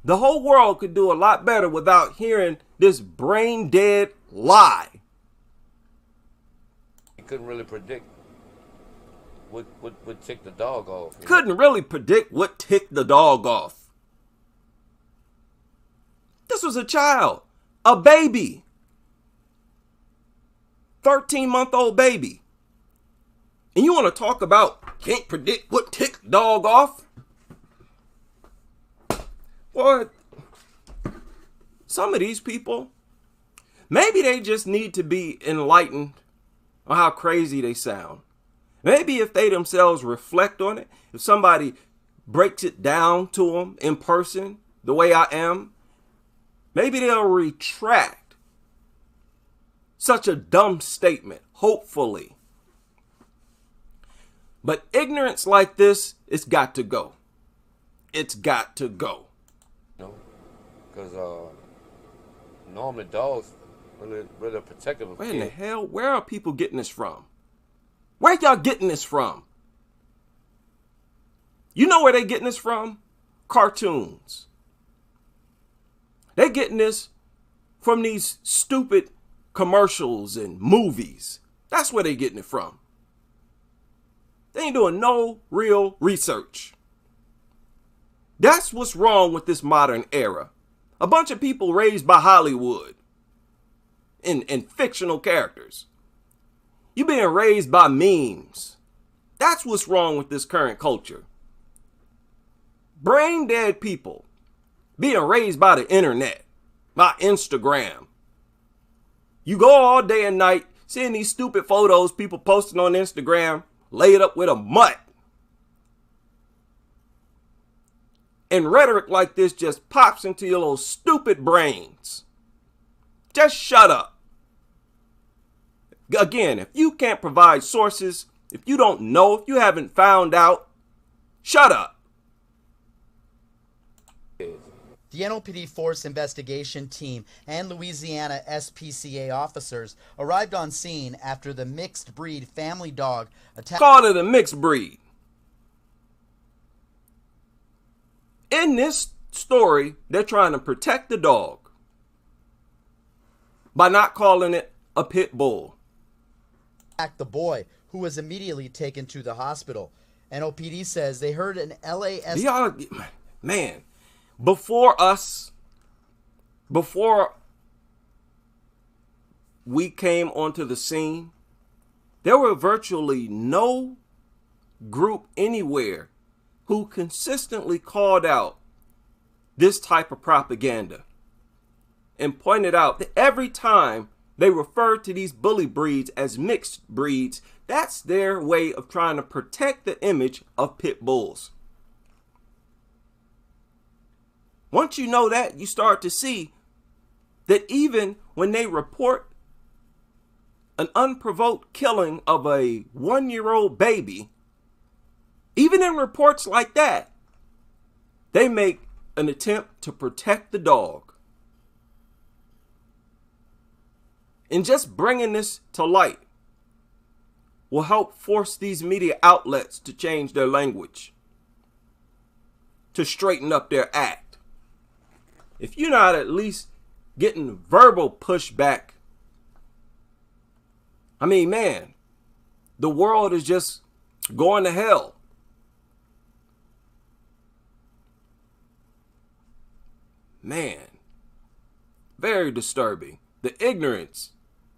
The whole world could do a lot better without hearing this brain dead lie. You couldn't really predict what ticked the dog off. Couldn't really predict what ticked the dog off. This was a child, a baby, 13-month-old baby. And you want to talk about can't predict what ticked the dog off? Well, some of these people, maybe they just need to be enlightened on how crazy they sound. Maybe if they themselves reflect on it, if somebody breaks it down to them in person the way I am, maybe they'll retract such a dumb statement, hopefully. But ignorance like this, it's got to go. It's got to go. You know, because normally dogs really protective of Where in the kids. hell? Where are people getting this from? Where y'all getting this from? You know where they getting this from? Cartoons. They getting this from these stupid commercials and movies. That's where they getting it from. They ain't doing no real research. That's what's wrong with this modern era. A bunch of people raised by Hollywood and fictional characters. You being raised by memes. That's what's wrong with this current culture. Brain dead people being raised by the internet, by Instagram. You go all day and night seeing these stupid photos people posting on Instagram, laid up with a mutt. And rhetoric like this just pops into your little stupid brains. Just shut up. Again, if you can't provide sources, if you don't know, if you haven't found out, shut up. The NOPD Force Investigation Team and Louisiana SPCA officers arrived on scene after the mixed breed family dog attacked. Call it a mixed breed. In this story, they're trying to protect the dog by not calling it a pit bull. The boy, who was immediately taken to the hospital. NOPD says they heard an LAS. Man, before we came onto the scene, there were virtually no group anywhere who consistently called out this type of propaganda and pointed out that every time they refer to these bully breeds as mixed breeds, that's their way of trying to protect the image of pit bulls. Once you know that, you start to see that even when they report an unprovoked killing of a 1-year-old baby, even in reports like that, they make an attempt to protect the dog. And just bringing this to light will help force these media outlets to change their language, to straighten up their act. If you're not at least getting verbal pushback, I mean, man, the world is just going to hell. Man, very disturbing. The ignorance,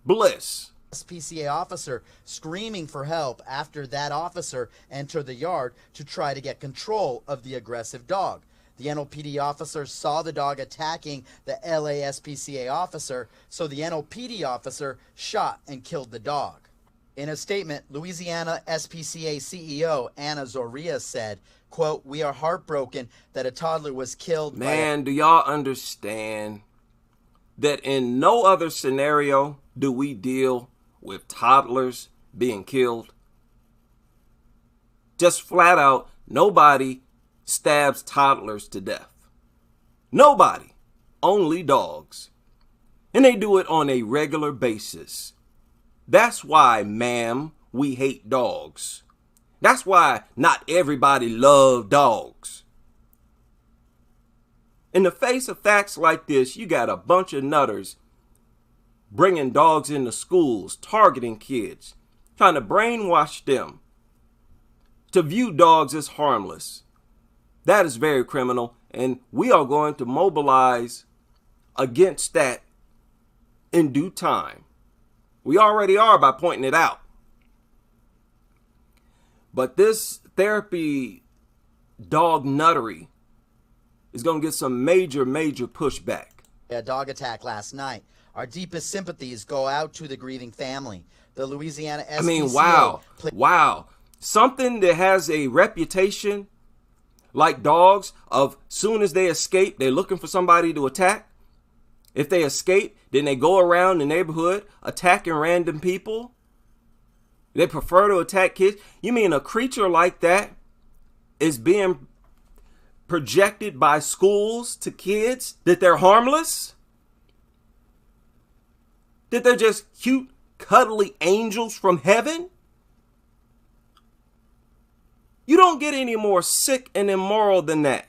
bliss. SPCA officer screaming for help after that officer entered the yard to try to get control of the aggressive dog. The NOPD officer saw the dog attacking the LASPCA officer, so the NOPD officer shot and killed the dog. In a statement, Louisiana SPCA CEO Anna Zoria said, quote, "We are heartbroken that a toddler was killed." Man, do y'all understand that in no other scenario do we deal with toddlers being killed? Just flat out, nobody stabs toddlers to death. Nobody. Only dogs. And they do it on a regular basis. That's why, ma'am, we hate dogs. That's why not everybody loves dogs. In the face of facts like this, you got a bunch of nutters bringing dogs into schools, targeting kids, trying to brainwash them to view dogs as harmless. That is very criminal, and we are going to mobilize against that in due time. We already are by pointing it out. But this therapy Dog Nuttery is going to get some major pushback. A dog attack last night. Our deepest sympathies go out to the grieving family. The Louisiana SPCA. I mean, wow. Something that has a reputation like dogs of soon as they escape, they're looking for somebody to attack. If they escape, then they go around the neighborhood attacking random people. They prefer to attack kids. You mean a creature like that is being projected by schools to kids that they're harmless? That they're just cute, cuddly angels from heaven? You don't get any more sick and immoral than that.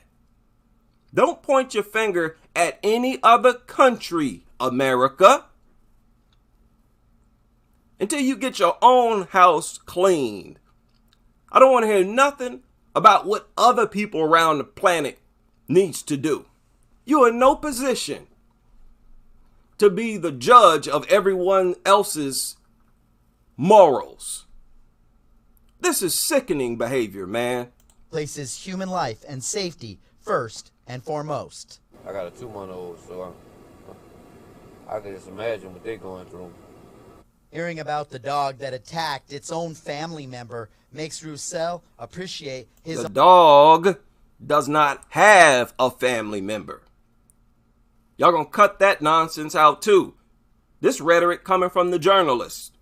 Don't point your finger at any other country, America, until you get your own house cleaned. I don't want to hear nothing about what other people around the planet needs to do. You are in no position to be the judge of everyone else's morals. This is sickening behavior, man. Places human life and safety first and foremost. I got a 2-month-old, so I can just imagine what they're going through. Hearing about the dog that attacked its own family member makes Roussel appreciate his... The dog does not have a family member. Y'all gonna cut that nonsense out too. This rhetoric coming from the journalist.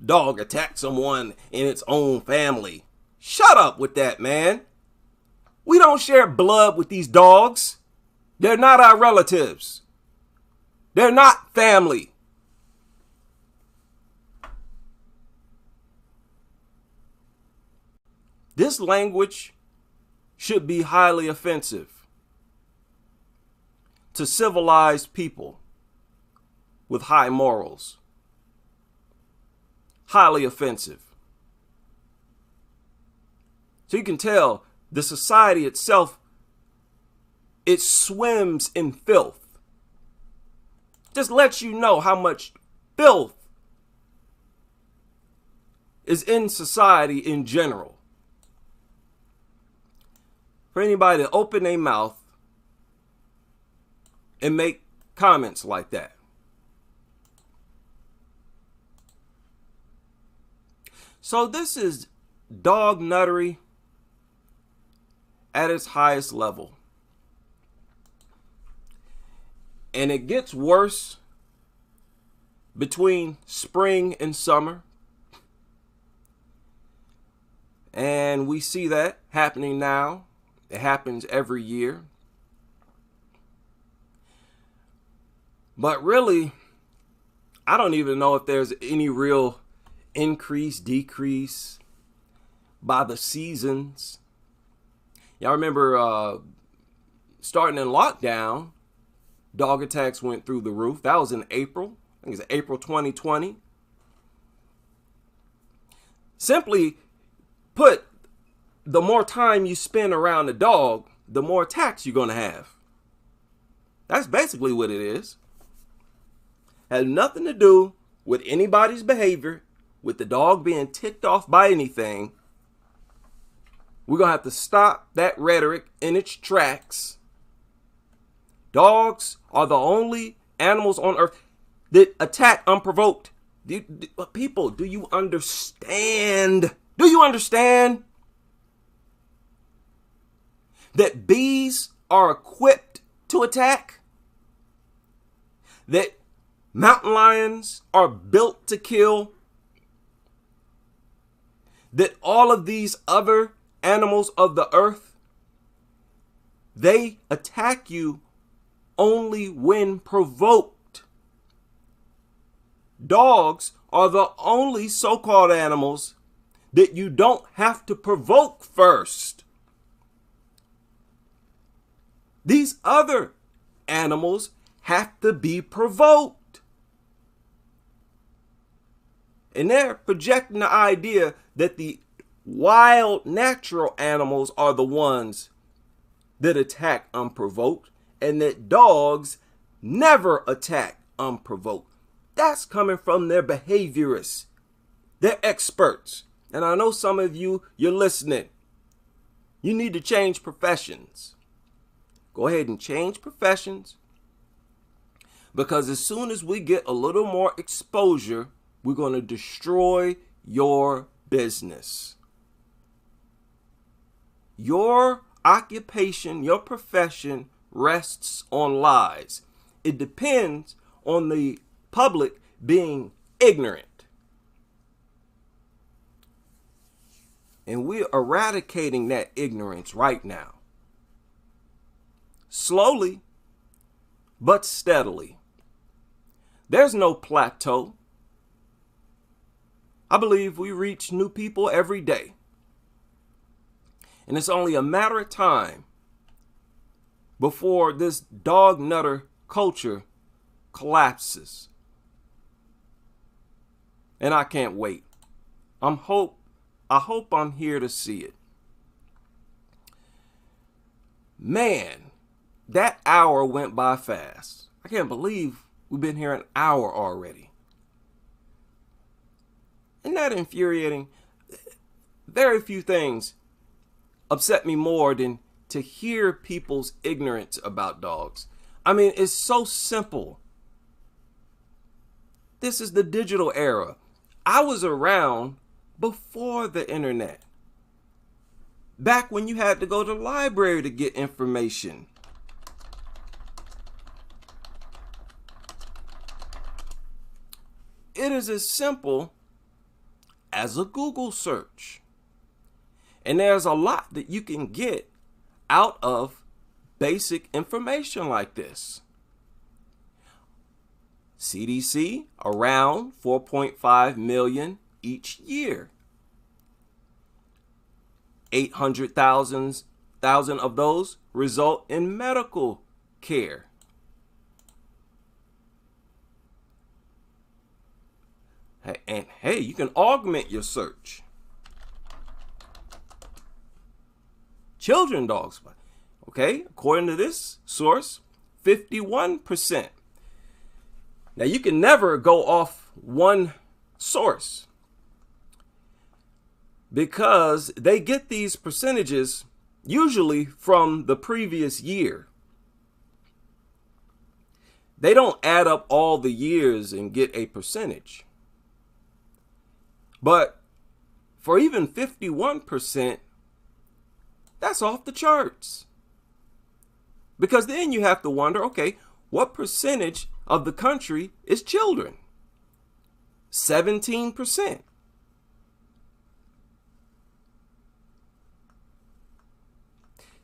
Dog attacked someone in its own family. Shut up with that, man. We don't share blood with these dogs. They're not our relatives. They're not family. This language should be highly offensive to civilized people with high morals. Highly offensive. So you can tell the society itself, it swims in filth. Just lets you know how much filth is in society in general. For anybody to open their mouth and make comments like that. So this is Dog Nuttery at its highest level. And it gets worse between spring and summer. And we see that happening now. It happens every year. But really, I don't even know if there's any real increase, decrease by the seasons. Y'all remember starting in lockdown, dog attacks went through the roof. That was in April. I think it's April 2020. Simply put, the more time you spend around the dog, the more attacks you're going to have. That's basically what it is. Has nothing to do with anybody's behavior, with the dog being ticked off by anything. We're going to have to stop that rhetoric in its tracks. Dogs are the only animals on earth that attack unprovoked. People, do you understand? Do you understand that bees are equipped to attack? That mountain lions are built to kill? That all of these other animals of the earth, they attack you only when provoked. Dogs are the only so-called animals that you don't have to provoke first. These other animals have to be provoked. And they're projecting the idea that the wild natural animals are the ones that attack unprovoked and that dogs never attack unprovoked. That's coming from their behaviorists. They're experts. And I know some of you, you're listening. You need to change professions. Go ahead and change professions. Because as soon as we get a little more exposure, we're going to destroy your business. Your occupation, your profession rests on lies. It depends on the public being ignorant. And we're eradicating that ignorance right now. Slowly, but steadily. There's no plateau. I believe we reach new people every day. And it's only a matter of time before this dog nutter culture collapses. And I can't wait. I hope I'm here to see it. Man, that hour went by fast. I can't believe we've been here an hour already. Isn't that infuriating? Very few things upset me more than to hear people's ignorance about dogs. I mean, it's so simple. This is the digital era. I was around before the internet. Back when you had to go to the library to get information. It is as simple as a Google search. And there's a lot that you can get out of basic information like this. CDC, around 4.5 million each year. 800,000 of those result in medical care. And hey, you can augment your search. Children dogs, okay, according to this source, 51%. Now you can never go off one source because they get these percentages usually from the previous year. They don't add up all the years and get a percentage. But for even 51%, that's off the charts. Because then you have to wonder, okay, what percentage of the country is children? 17%.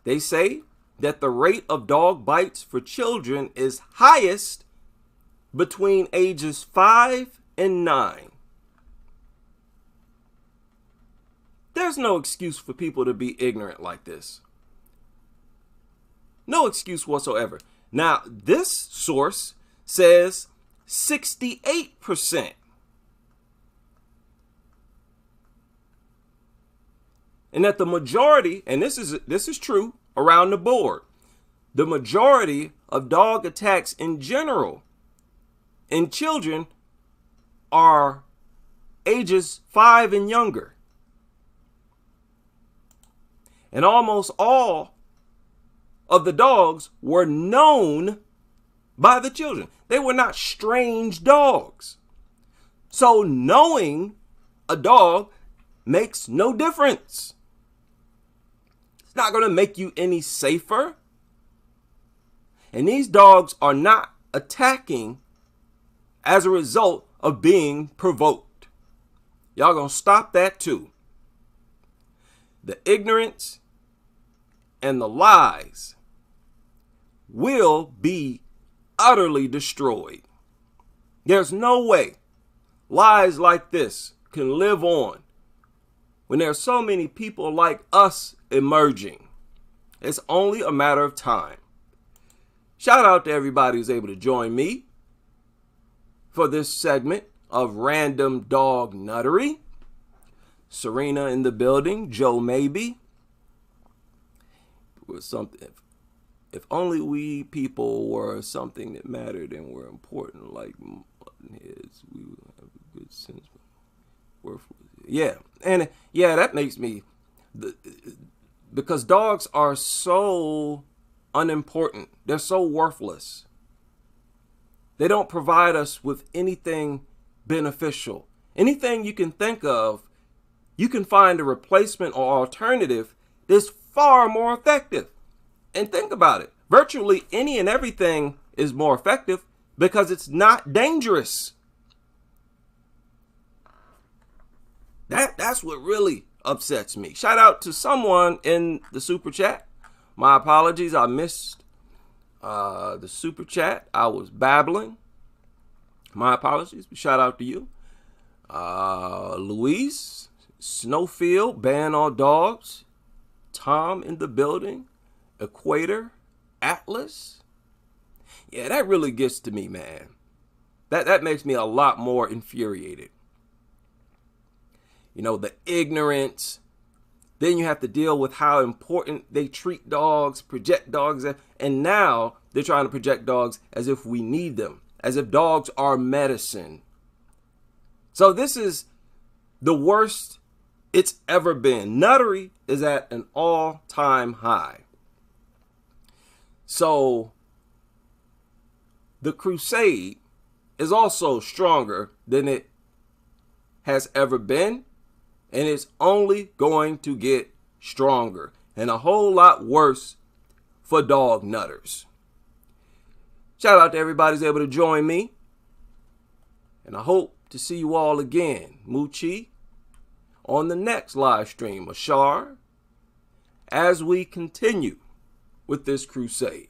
They say that the rate of dog bites for children is highest between ages 5 and 9. There's no excuse for people to be ignorant like this. No excuse whatsoever. Now, this source says 68%. And that the majority, and this is true around the board, the majority of dog attacks in general in children are ages 5 and younger. And almost all of the dogs were known by the children. They were not strange dogs. So knowing a dog makes no difference. It's not going to make you any safer. And these dogs are not attacking as a result of being provoked. Y'all going to stop that too. The ignorance and the lies will be utterly destroyed. There's no way lies like this can live on when there are so many people like us emerging. It's only a matter of time. Shout out to everybody who's able to join me for this segment of Random Dog Nuttery. Serena in the building, Joe Maybe. Was something. If only we people were something that mattered and were important, like heads, we would have a good sense. Yeah, and yeah, that makes me, because dogs are so unimportant. They're so worthless. They don't provide us with anything beneficial. Anything you can think of, you can find a replacement or alternative that's far more effective. And think about it. Virtually any and everything is more effective because it's not dangerous. That's what really upsets me. Shout out to someone in the super chat. My apologies, I missed the super chat. I was babbling. My apologies. Shout out to you. Louise, Snowfield, ban all dogs. Tom in the building. Equator, Atlas. Yeah, that really gets to me, man. That makes me a lot more infuriated. You know, the ignorance. Then you have to deal with how important they treat dogs, project dogs, and now they're trying to project dogs as if we need them, as if dogs are medicine. So this is the worst it's ever been. Nuttery is at an all-time high. So the crusade is also stronger than it has ever been, and it's only going to get stronger and a whole lot worse for dog nutters. Shout out to everybody who's able to join me, and I hope to see you all again, Moochie, on the next live stream, Ashar, as we continue with this crusade.